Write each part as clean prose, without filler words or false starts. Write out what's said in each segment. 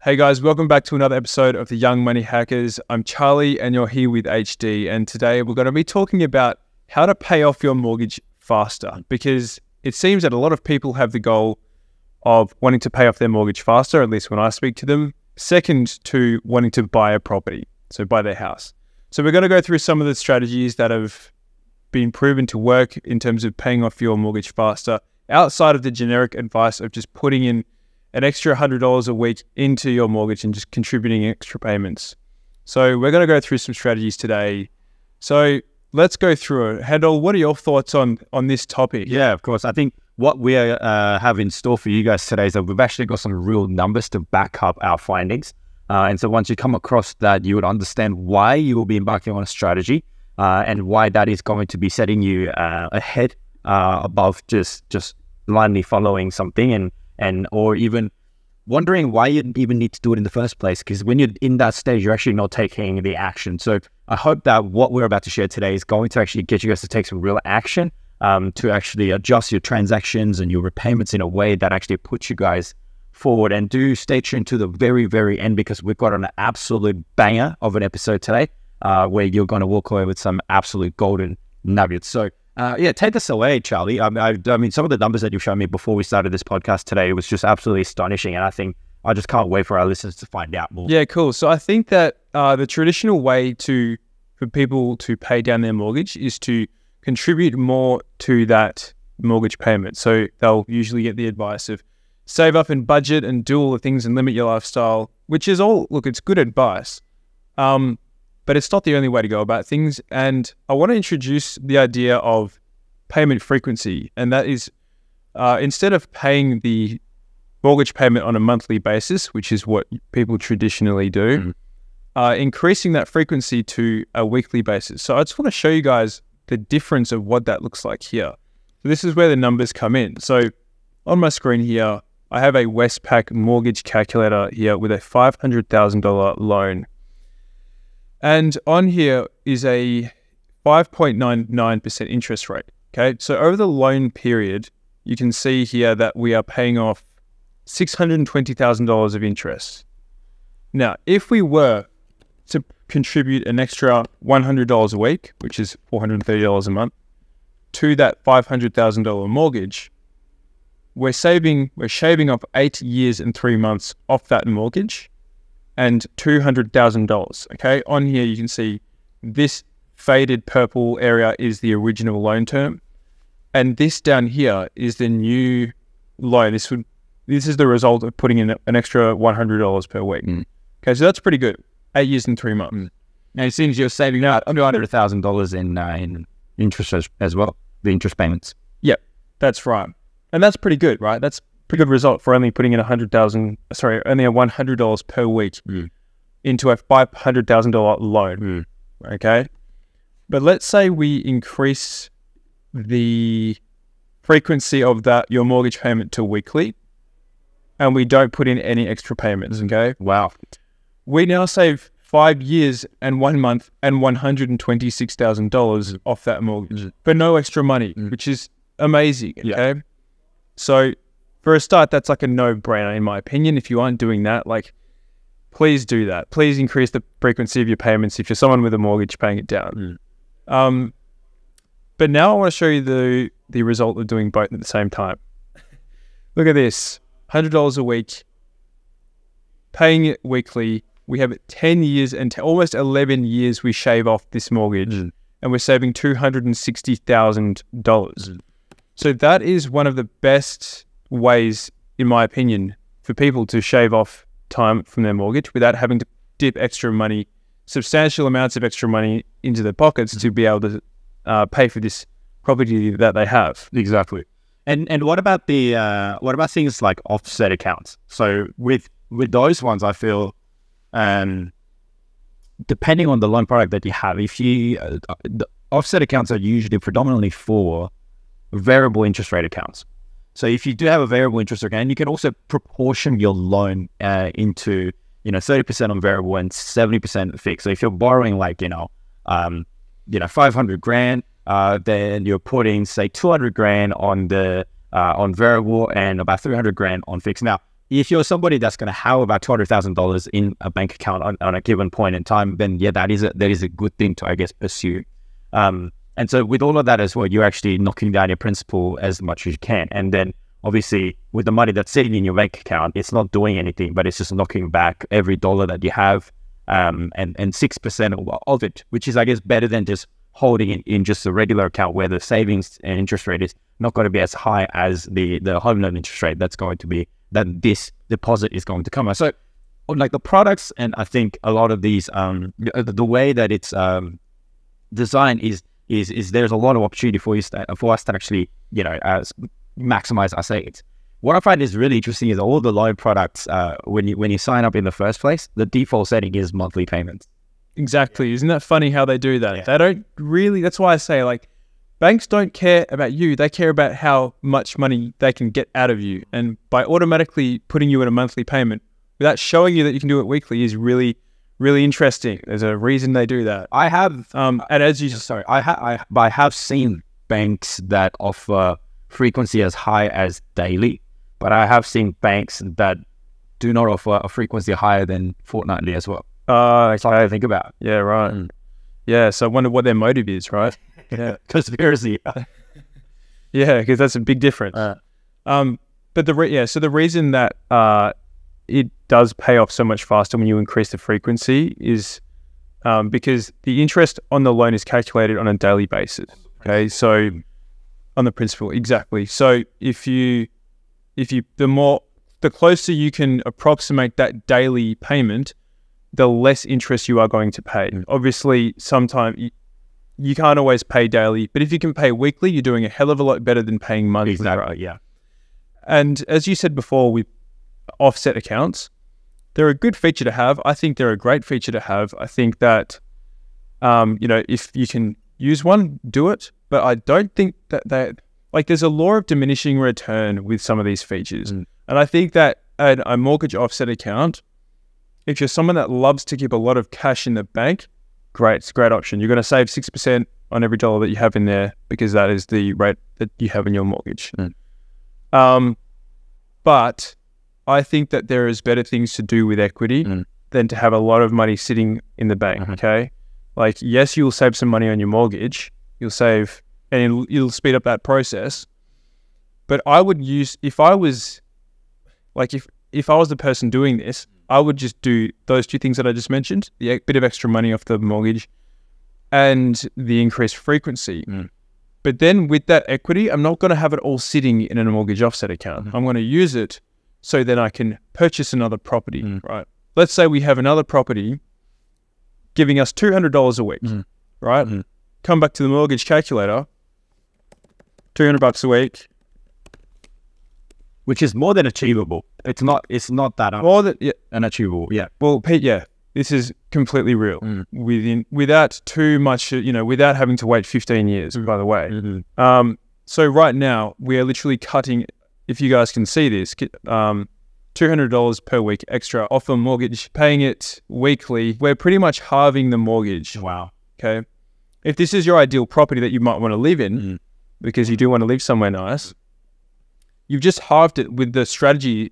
Hey guys, welcome back to another episode of the Young Money Hackers. I'm Charlie and you're here with HD, and today we're going to be talking about how to pay off your mortgage faster, because it seems that a lot of people have the goal of wanting to pay off their mortgage faster, at least when I speak to them, second to wanting to buy a property, so buy their house. So we're going to go through some of the strategies that have been proven to work in terms of paying off your mortgage faster, outside of the generic advice of just putting in an extra $100 a week into your mortgage and just contributing extra payments. So we're going to go through some strategies today. So let's go through it. Handel, what are your thoughts on this topic? Yeah, of course. I think what we have in store for you guys today is that we've actually got some real numbers to back up our findings. And so once you come across that, you would understand why you will be embarking on a strategy and why that is going to be setting you ahead above just blindly following something and or even wondering why you even need to do it in the first place, because when you're in that stage, you're actually not taking the action. So I hope that what we're about to share today is going to actually get you guys to take some real action to actually adjust your transactions and your repayments in a way that actually puts you guys forward. And do stay tuned to the very, very end, because we've got an absolute banger of an episode today where you're going to walk away with some absolute golden nuggets. So yeah, take us away, Charlie. I mean, some of the numbers that you've shown me before we started this podcast today was just absolutely astonishing, and I think I just can't wait for our listeners to find out more. Yeah, cool. So I think that the traditional way for people to pay down their mortgage is to contribute more to that mortgage payment. So they'll usually get the advice of save up and budget and do all the things and limit your lifestyle, which is all, look, it's good advice. But it's not the only way to go about things. And I want to introduce the idea of payment frequency. And that is, instead of paying the mortgage payment on a monthly basis, which is what people traditionally do, increasing that frequency to a weekly basis. So I just want to show you guys the difference of what that looks like here. So this is where the numbers come in. So on my screen here, I have a Westpac mortgage calculator here with a $500,000 loan. And on here is a 5.99% interest rate, okay? So over the loan period, you can see here that we are paying off $620,000 of interest. Now, if we were to contribute an extra $100 a week, which is $430 a month, to that $500,000 mortgage, we're shaving off 8 years and 3 months off that mortgage, and $200,000, okay? On here, you can see this faded purple area is the original loan term, and this down here is the new loan. This is the result of putting in an extra $100 per week. Okay, so that's pretty good. 8 years and 3 months. And it seems you're saving out under $100,000 in interest as well, the interest payments. Yep, that's right. And that's pretty good, right? That's pretty good result for only putting in only $100 per week into a $500,000 loan, okay? But let's say we increase the frequency of your mortgage payment to weekly, and we don't put in any extra payments, okay? Wow. We now save 5 years and 1 month and $126,000 off that mortgage for no extra money, which is amazing, okay? Yeah. So for a start, that's like a no-brainer in my opinion. If you aren't doing that, like, please do that. Please increase the frequency of your payments if you're someone with a mortgage paying it down. But now I want to show you the result of doing both at the same time. Look at this, $100 a week, paying it weekly. We have 10 years and almost 11 years we shave off this mortgage, and we're saving $260,000. So that is one of the best ways, in my opinion, for people to shave off time from their mortgage without having to dip extra money, substantial amounts of extra money into their pockets to be able to pay for this property that they have. Exactly. And what about things like offset accounts? So with those ones, I feel, depending on the loan product that you have, the offset accounts are usually predominantly for variable interest rate accounts. So if you do have a variable interest account, you can also proportion your loan into 30% on variable and 70% fixed. So if you're borrowing like 500 grand, then you're putting say 200 grand on the on variable and about 300 grand on fixed. Now if you're somebody that's going to have about $200,000 in a bank account on a given point in time, then yeah, that is a good thing to, I guess, pursue. And so with all of that as well, you're actually knocking down your principal as much as you can. And then obviously with the money that's sitting in your bank account, it's not doing anything, but it's just knocking back every dollar that you have, and 6% of it, which is, I guess, better than just holding it in just a regular account where the savings and interest rate is not going to be as high as the home loan interest rate that this deposit is going to come out. So like the products, and I think a lot of these, the way that it's designed is there's a lot of opportunity for us to actually, maximize our savings. What I find is really interesting is all the loan products, when you sign up in the first place, the default setting is monthly payments. Exactly. Isn't that funny how they do that? Yeah. They don't really, that's why I say, like, banks don't care about you. They care about how much money they can get out of you. And by automatically putting you in a monthly payment without showing you that you can do it weekly is really, really interesting. There's a reason they do that. I have, and as you I have seen banks that offer frequency as high as daily, but I have seen banks that do not offer a frequency higher than fortnightly as well. That's what I think about. Yeah, right. Yeah, so I wonder what their motive is, right? Yeah, conspiracy. Yeah, because that's a big difference. But the reason that it does pay off so much faster when you increase the frequency is because the interest on the loan is calculated on a daily basis. Okay, so on the principal, exactly. So the closer you can approximate that daily payment, the less interest you are going to pay. Obviously, sometimes you can't always pay daily, but if you can pay weekly, you're doing a hell of a lot better than paying monthly. Exactly, right? yeah. And as you said before, with offset accounts, they're a good feature to have. I think they're a great feature to have. I think that, if you can use one, do it. But I don't think that there's a law of diminishing return with some of these features. And I think that a mortgage offset account, if you're someone that loves to keep a lot of cash in the bank, great, it's a great option. You're going to save 6% on every dollar that you have in there because that is the rate that you have in your mortgage. But I think that there is better things to do with equity than to have a lot of money sitting in the bank, okay? Like, yes, you'll save some money on your mortgage. You'll save, and you'll speed up that process. But I would use, if I was the person doing this, I would just do those two things that I just mentioned, the bit of extra money off the mortgage and the increased frequency. But then with that equity, I'm not going to have it all sitting in a mortgage offset account. I'm going to use it so then I can purchase another property, right? Let's say we have another property giving us $200 a week, right? Come back to the mortgage calculator, $200 a week. Which is more than achievable. It's not that more than unachievable. Yeah. Well, Pete, this is completely real. Without too much, without having to wait 15 years, by the way. So right now, we are literally cutting, if you guys can see this, $200 per week extra off a mortgage, paying it weekly. We're pretty much halving the mortgage. Wow. Okay. If this is your ideal property that you might want to live in, because you do want to live somewhere nice, you've just halved it with the strategy,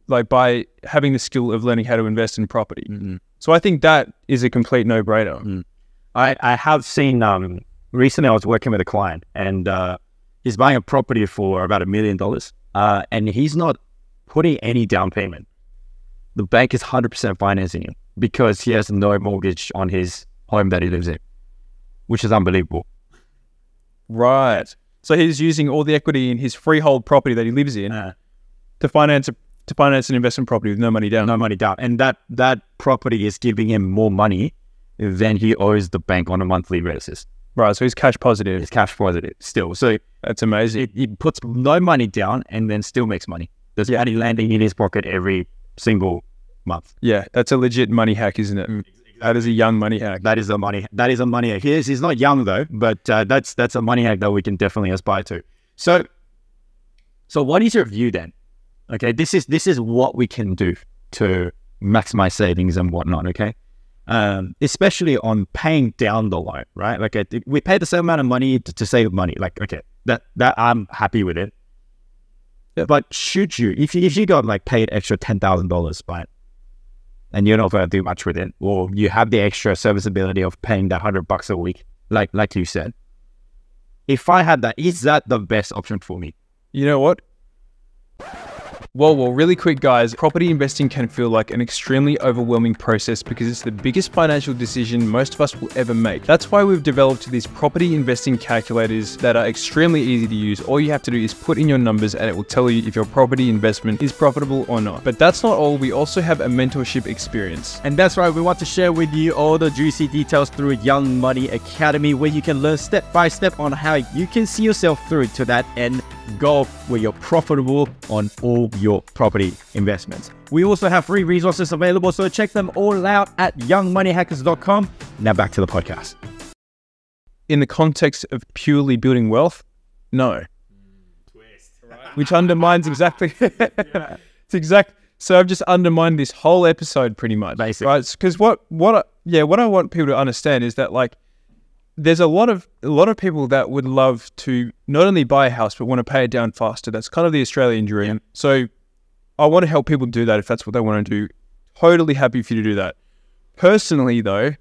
like by having the skill of learning how to invest in property. So I think that is a complete no-brainer. I have seen, recently I was working with a client and he's buying a property for about $1 million and he's not putting any down payment. The bank is 100% financing him because he has no mortgage on his home that he lives in, which is unbelievable. Right. So he's using all the equity in his freehold property that he lives in to finance an investment property with no money down. No money down. And that property is giving him more money than he owes the bank on a monthly basis. Right, so he's cash positive. He's cash positive still. So that's amazing. He puts no money down and then still makes money. There's money landing in his pocket every single month. Yeah, that's a legit money hack, isn't it? That is a young money hack. That is a money hack. He's not young though, but that's a money hack that we can definitely aspire to. So what is your view then? Okay, this is what we can do to maximize savings and whatnot. Okay, especially on paying down the loan, right? Like we pay the same amount of money to save money. Like, okay, that I'm happy with it. Yeah. But should you, if you got like paid extra $10,000, right, and you're not going to do much with it, or you have the extra serviceability of paying that $100 a week, like you said, if I had that, is that the best option for me? You know what? Well, really quick, guys. Property investing can feel like an extremely overwhelming process because it's the biggest financial decision most of us will ever make. That's why we've developed these property investing calculators that are extremely easy to use. All you have to do is put in your numbers and it will tell you if your property investment is profitable or not. But that's not all. We also have a mentorship experience. And that's right. We want to share with you all the juicy details through Young Money Academy, where you can learn step by step on how you can see yourself through to that end goal where you're profitable on all your property investments. We also have free resources available, so check them all out at youngmoneyhackers.com. Now back to the podcast. In the context of purely building wealth, no. Twist, right? Which undermines exactly. So I've just undermined this whole episode pretty much. Basically. Right? Because what I want people to understand is that, like, there's a lot of people that would love to not only buy a house but want to pay it down faster. That's kind of the Australian dream. Yeah. So I want to help people do that if that's what they want to do. Totally happy for you to do that. Personally, though,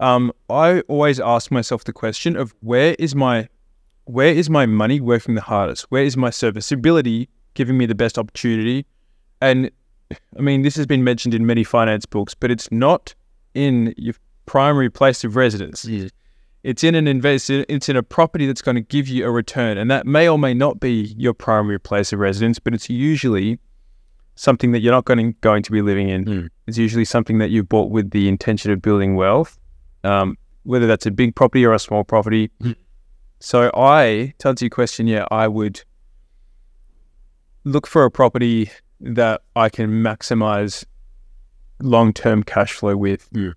I always ask myself the question of where is my money working the hardest? Where is my serviceability giving me the best opportunity? And I mean, this has been mentioned in many finance books, but it's not in your primary place of residence. Yeah. It's in it's in a property that's going to give you a return. And that may or may not be your primary place of residence, but it's usually something that you're not going to be living in. Mm. It's usually something that you've bought with the intention of building wealth, whether that's a big property or a small property. Mm. So to answer your question, yeah, I would look for a property that I can maximize long-term cash flow with. Mm.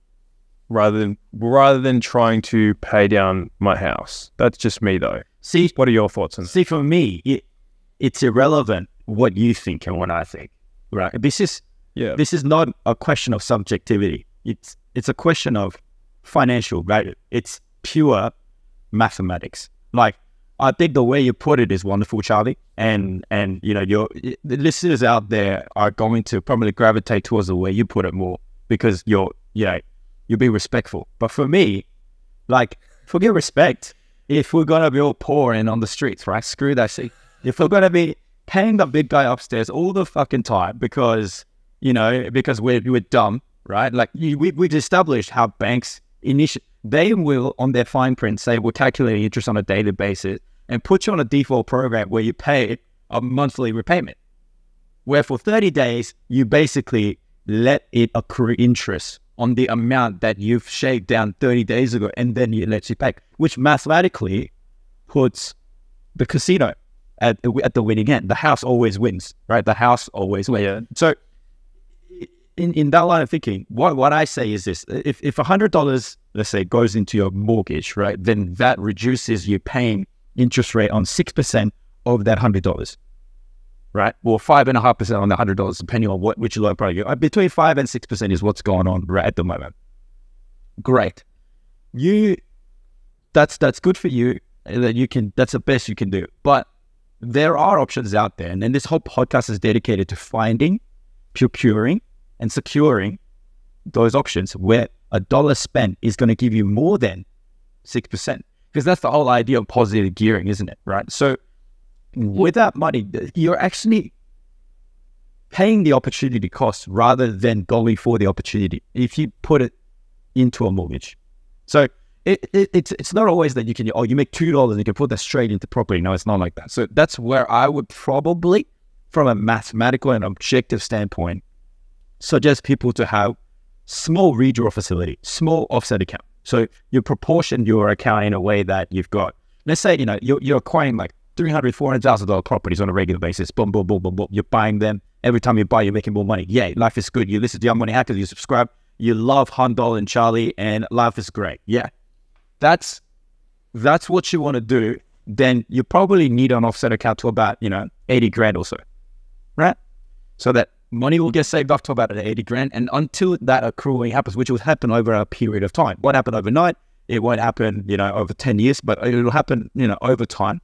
Rather than trying to pay down my house. That's just me, though. See, what are your thoughts on that? See, for me, it's irrelevant what you think and what I think, right? This is not a question of subjectivity. It's a question of financial, right? It's pure mathematics. Like, I think the way you put it is wonderful, Charlie. And you know, the listeners out there are going to probably gravitate towards the way you put it more because you'll be respectful. But for me, like, forget respect. If we're going to be all poor and on the streets, right? Screw that shit. If we're going to be paying the big guy upstairs all the fucking time because we're dumb, right? Like, we've established how banks they will, on their fine print, say we're calculating interest on a daily basis and put you on a default program where you pay a monthly repayment, where for 30 days, you basically let it accrue interest on the amount that you've shaved down 30 days ago, and then it lets you pay, which mathematically puts the casino at the winning end. The house always wins, right? The house always wins. Yeah. So in that line of thinking, what I say is this: if $100, let's say, goes into your mortgage, right, then that reduces you paying interest rate on 6% of that $100. Right, or 5.5% on the $100, depending on which loan product you between 5 and 6% is what's going on right at the moment. Great, that's good for you. That's the best you can do. But there are options out there, and then this whole podcast is dedicated to finding, procuring, and securing those options where $1 spent is going to give you more than 6%, because that's the whole idea of positive gearing, isn't it? Right, so. With that money, you're actually paying the opportunity cost rather than going for the opportunity if you put it into a mortgage. So it's not always that you make $2 and you can put that straight into property. No, it's not like that. So that's where I would probably, from a mathematical and objective standpoint, suggest people to have small redraw facility, small offset account. So you proportion your account in a way that you've got, let's say, you're acquiring like $300,000, $400,000 properties on a regular basis. Boom, boom, boom, boom, boom. You're buying them. Every time you buy, you're making more money. Yay, life is good. You listen to Young Money Hackers, you subscribe. You love Handol and Charlie, and life is great. Yeah, that's what you want to do. Then you probably need an offset account to about 80 grand or so, right? So that money will get saved up to about 80 grand, and until that accruing happens, which will happen over a period of time. Won't happen overnight. It won't happen, over 10 years, but it'll happen, over time.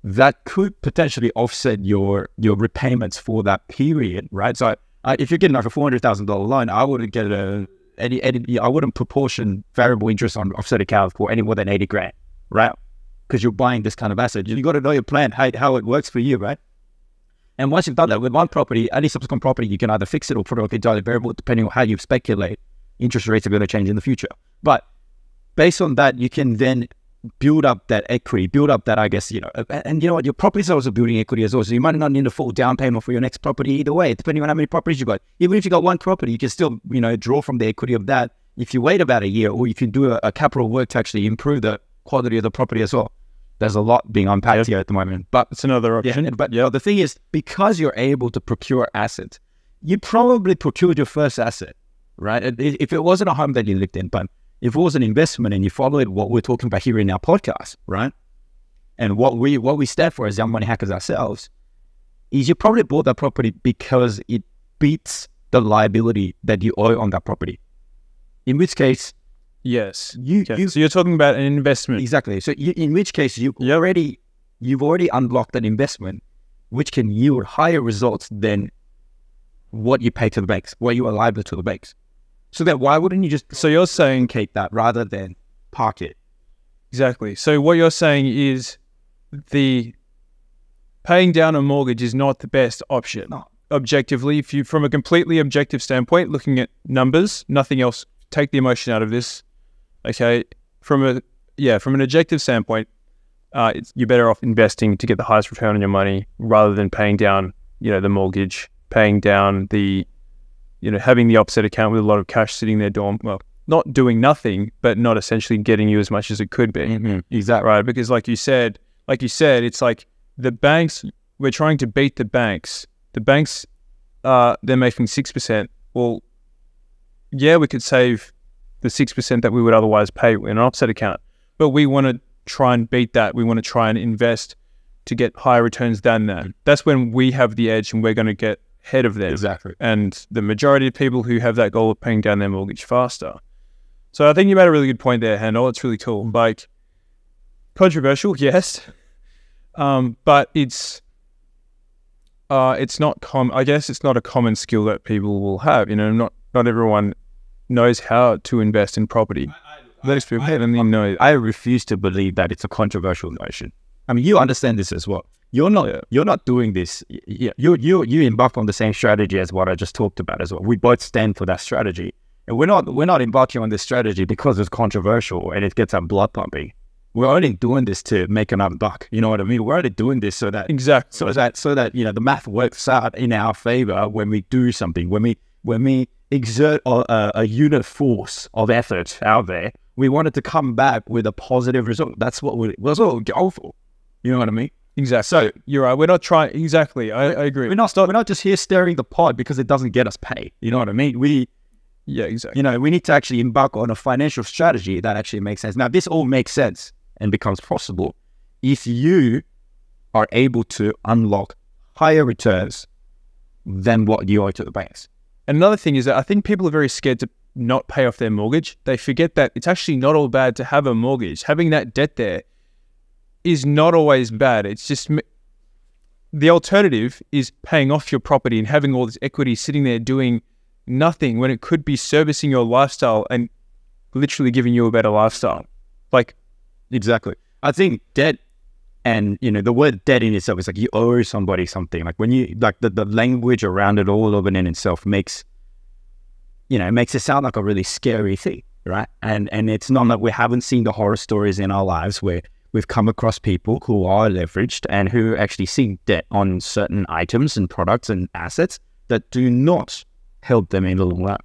that could potentially offset your repayments for that period, right? So if you're getting like a $400,000 loan, I wouldn't get I wouldn't proportion variable interest on offset account for any more than 80 grand, right? Because you're buying this kind of asset. You got to know your plan, how it works for you, right? And once you've done that with one property, any subsequent property, you can either fix it or put it on entirely variable, depending on how you speculate interest rates are going to change in the future. But based on that, you can then build up that equity, build up that, I guess, and you know what, your properties are also building equity as well. So you might not need a full down payment for your next property either way, depending on how many properties you got. Even if you got one property, you can still, draw from the equity of that if you wait about a year, or you can do a capital work to actually improve the quality of the property as well. There's a lot being unpacked here at the moment, but it's another option. Yeah, but the thing is, because you're able to procure assets, you probably procured your first asset, right? If it wasn't a home that you lived in, but if it was an investment and you followed what we're talking about here in our podcast, right? And what we stand for as young money hackers ourselves is you probably bought that property because it beats the liability that you owe on that property. In which case, yes. So you're talking about an investment. Exactly. So in which case you've already unlocked an investment, which can yield higher results than what you pay to the banks, what you are liable to the banks. So then why wouldn't you just... So you're saying... Keep that rather than park it. Exactly. So what you're saying is the paying down a mortgage is not the best option. No. Objectively, if you, from a completely objective standpoint, looking at numbers, nothing else, take the emotion out of this. Okay. From an objective standpoint, you're better off investing to get the highest return on your money rather than paying down, the mortgage, paying down the, having the offset account with a lot of cash sitting there, not doing nothing, but not essentially getting you as much as it could be. Mm-hmm. Exactly. Right. Because like you said, it's like the banks, we're trying to beat the banks. The banks, they're making 6%. Well, yeah, we could save the 6% that we would otherwise pay in an offset account, but we want to try and beat that. We want to try and invest to get higher returns than that. That's when we have the edge and we're going to get ahead of them. Exactly. And the majority of people who have that goal of paying down their mortgage faster. So I think you made a really good point there, Handel. It's really cool. Like, controversial, yes, but it's not I guess it's not a common skill that people will have. Not everyone knows how to invest in property. I refuse to believe that it's a controversial notion. I mean, you understand this as well. You're not doing this. You embark on the same strategy as what I just talked about as well. We both stand for that strategy, and we're not embarking on this strategy because it's controversial and it gets our blood pumping. We're only doing this to make another buck. You know what I mean? We're only doing this so that the math works out in our favor when we do something. When we exert a unit force of effort out there, we want it to come back with a positive result. That's what we go for. You know what I mean? Exactly. So you're right. We're not trying. Exactly. I agree. We're not just here stirring the pot because it doesn't get us paid. You know what I mean? Yeah, exactly. We need to actually embark on a financial strategy that actually makes sense. Now, this all makes sense and becomes possible if you are able to unlock higher returns than what you owe to the banks. And another thing is that I think people are very scared to not pay off their mortgage. They forget that it's actually not all bad to have a mortgage. Having that debt there is not always bad. It's just the alternative is paying off your property and having all this equity sitting there doing nothing when it could be servicing your lifestyle and literally giving you a better lifestyle. Like, exactly. I think debt, and the word debt in itself is like you owe somebody something. Like when you the language around it all of it in itself makes it sound like a really scary thing, right? And it's not that we haven't seen the horror stories in our lives where we've come across people who are leveraged and who actually see debt on certain items and products and assets that do not help them in the long run,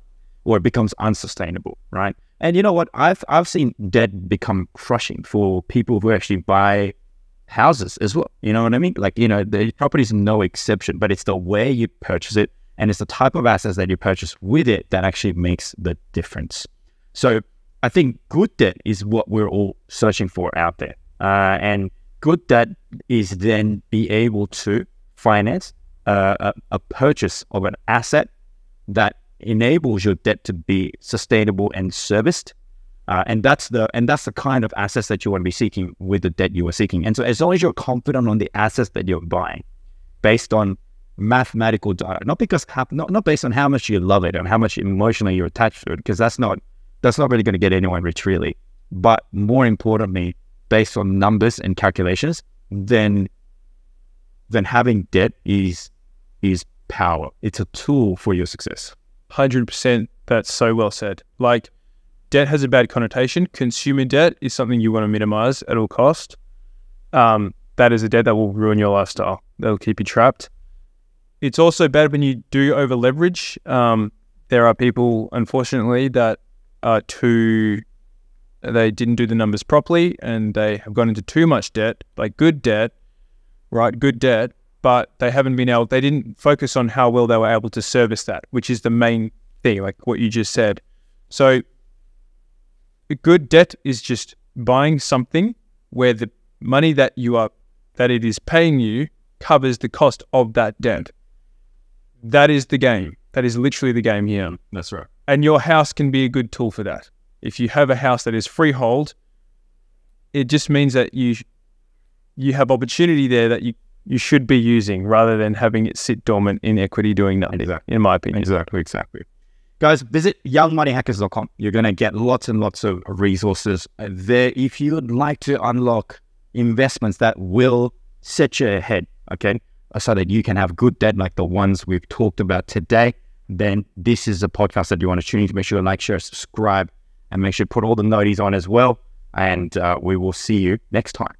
or it becomes unsustainable, right? And you know what? I've seen debt become crushing for people who actually buy houses as well. You know what I mean? Like, the property is no exception, but it's the way you purchase it and it's the type of assets that you purchase with it that actually makes the difference. So I think good debt is what we're all searching for out there. And good debt is then be able to finance a purchase of an asset that enables your debt to be sustainable and serviced And that's the kind of assets that you want to be seeking with the debt you are seeking. And so as long as you're confident on the assets that you're buying, based on mathematical data, not based on how much you love it and how much emotionally you're attached to it, because that's not really going to get anyone rich, really. But more importantly, based on numbers and calculations, then having debt is power. It's a tool for your success. 100%. That's so well said. Like, debt has a bad connotation. Consumer debt is something you want to minimize at all cost. That is a debt that will ruin your lifestyle. That'll keep you trapped. It's also bad when you do over leverage. There are people, unfortunately, that they didn't do the numbers properly and they have gone into too much debt, like good debt, but they didn't focus on how well they were able to service that, which is the main thing, like what you just said. So good debt is just buying something where the money that it is paying you covers the cost of that debt. That is the game. That is literally the game here. That's right. And your house can be a good tool for that. If you have a house that is freehold, it just means that you have opportunity there that you should be using rather than having it sit dormant in equity doing nothing, Exactly. in my opinion. Exactly. Guys, visit youngmoneyhackers.com. You're going to get lots and lots of resources there if you would like to unlock investments that will set you ahead, okay? So that you can have good debt like the ones we've talked about today. Then this is a podcast that you want to tune into. Make sure to like, share, subscribe, and make sure to put all the noties on as well. And we will see you next time.